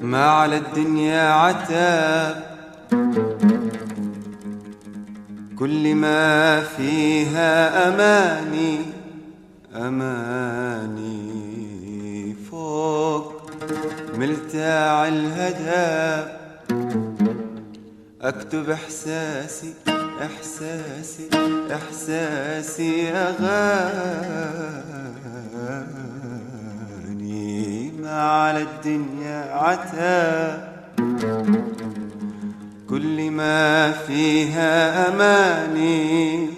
ما على الدنيا عتاب، كل ما فيها أماني أماني فوق ملتاع الهدف، أكتب إحساسي إحساسي إحساسي أغاني. ما على الدنيا عتاب، كل ما فيها أماني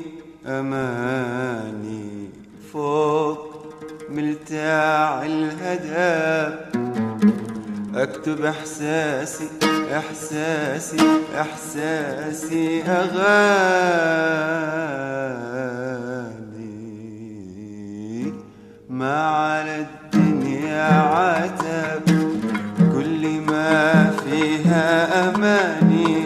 أماني فوق ملتاع الهدف، أكتب إحساسي إحساسي إحساسي أغاني. ما على الدنيا عتب، كل ما فيها أماني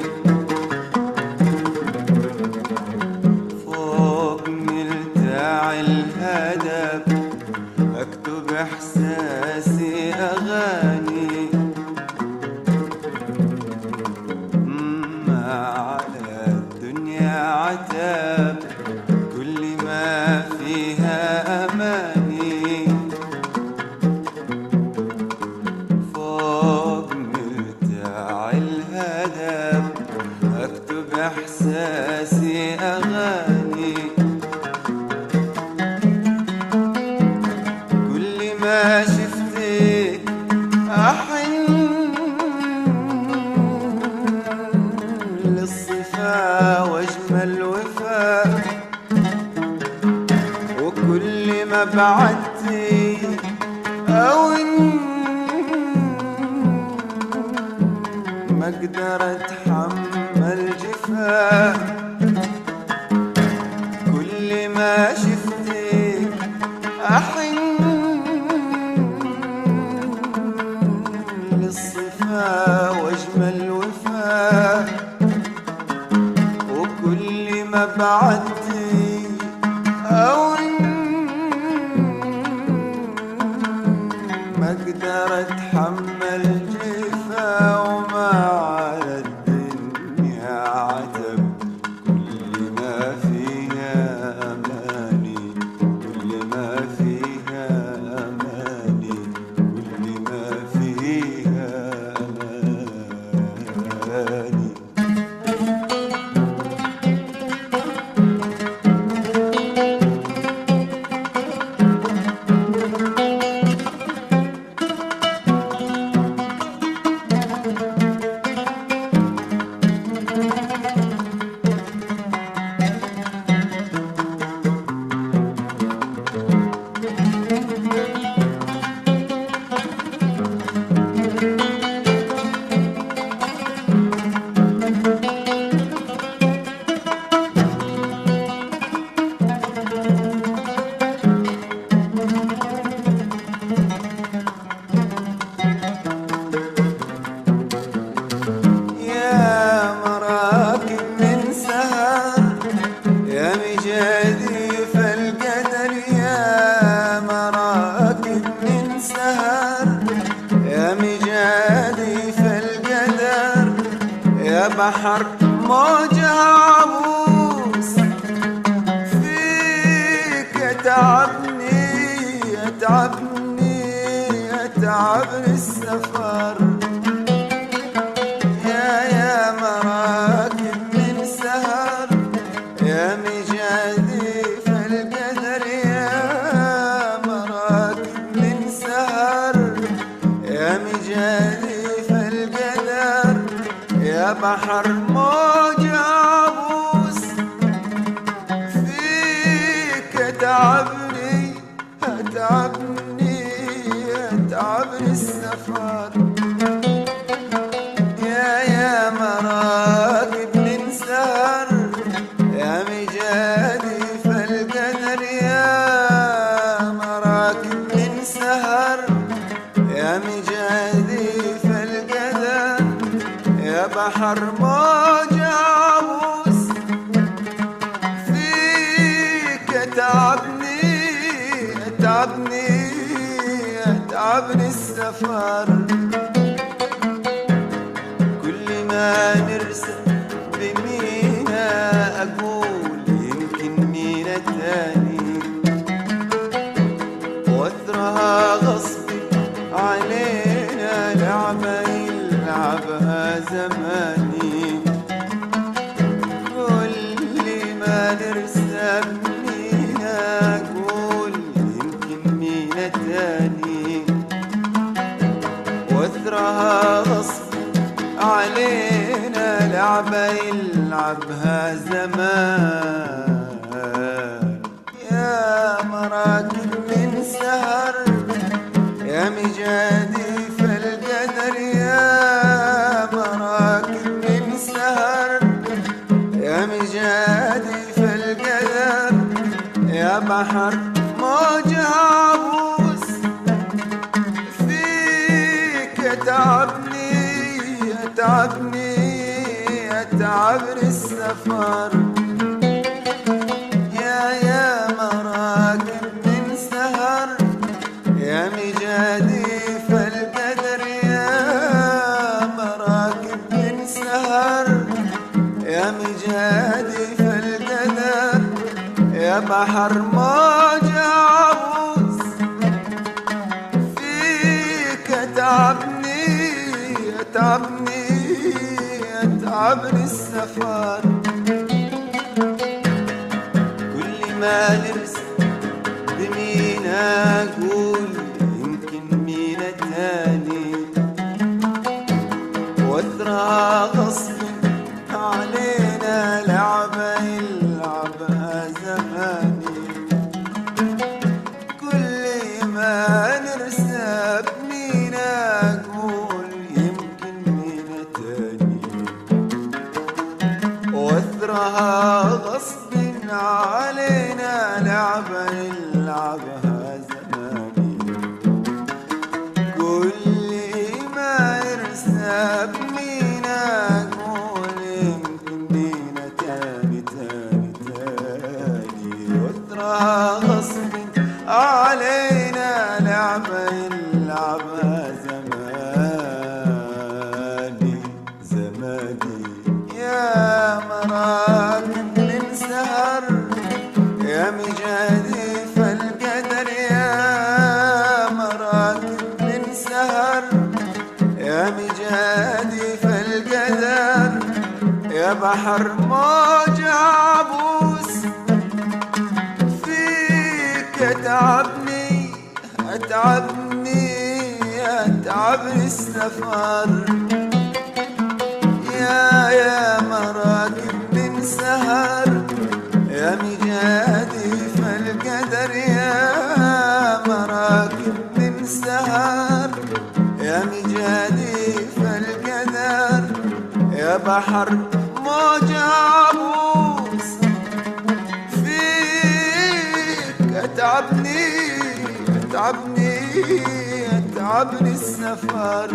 فوق ملتاع الهدف، أكتب إحساسي أغاني. ما على الدنيا عتب، كل ما فيها أماني فوق ملتاع الهدف، أكتب إحساسي أغاني. كل ما شفتك أحن للصفا واجمل وفا، وكل ما بعدتي أو ما اقدر اتحمل جفا. كل ما شفتك احن للصفا واجمل وفا، وكل ما بعدتي او ما اقدر اتحمل جفا. وما على الدنيا عتب، كل ما فيها أماني كل ما فيها أماني كل ما فيها أماني. بحر موج عبوس فيك يتعبني يتعبني يتعبني السفر. يا مراكب من سهر، يا مجادي في القدر، يا مراكب من سهر، يا مجادي في القدر، يا بحر موج عبوس فيك يتعبني يتعبني يتعبني السفر. يا مراكب من سهر، يا مجادي في القدر، يا مراكب يتعبني السفر. كل ما نرسى بمينا أقول يمكن مينا تاني، وأثرها غصب علينا لعبة يلعبها زماني. كل ما نرسى بمينا أقول يمكن مينا تاني، وأثرها غصب علينا لعبة يلعبها زمان. يا مراكب من سهر يا مجادي فالقدر، يا مراكب من سهر يا مجادي فالقدر، يا بحر موج عبوس فيك يتعبني يتعبني السفر. يا مراكب من سهر يا مجادي فالقدر، يا مراكب من سهر يا مجادي فالقدر، يا بحر موج عبوس فيك يتعبني السفر. كل ما نرسى بمينا أقول يمكن مينا تاني، وأثرها غصب علينا لعبة يلعبها زماني. كل ما نرسى بمينا أقول يمكن مينا تاني، وأثرها غصب علينا لعبة يلعبها زماني. كل ما يرسى بمينا أقول يمكن مينا تاني، وأثرها غصب علينا لعبة يلعبها زماني. يا مراكب من سهر يا مجادي فالقدر، يا مراكب من سهر يا مجادي فالقدر، يا بحر موج عبوس فيك يتعبني السفر. يا مراكب من سهر يا مجادي فالقدر، يا مراكب من سهر يا مجادي فالقدر، يا بحر موج عبوس فيك يتعبني السفر.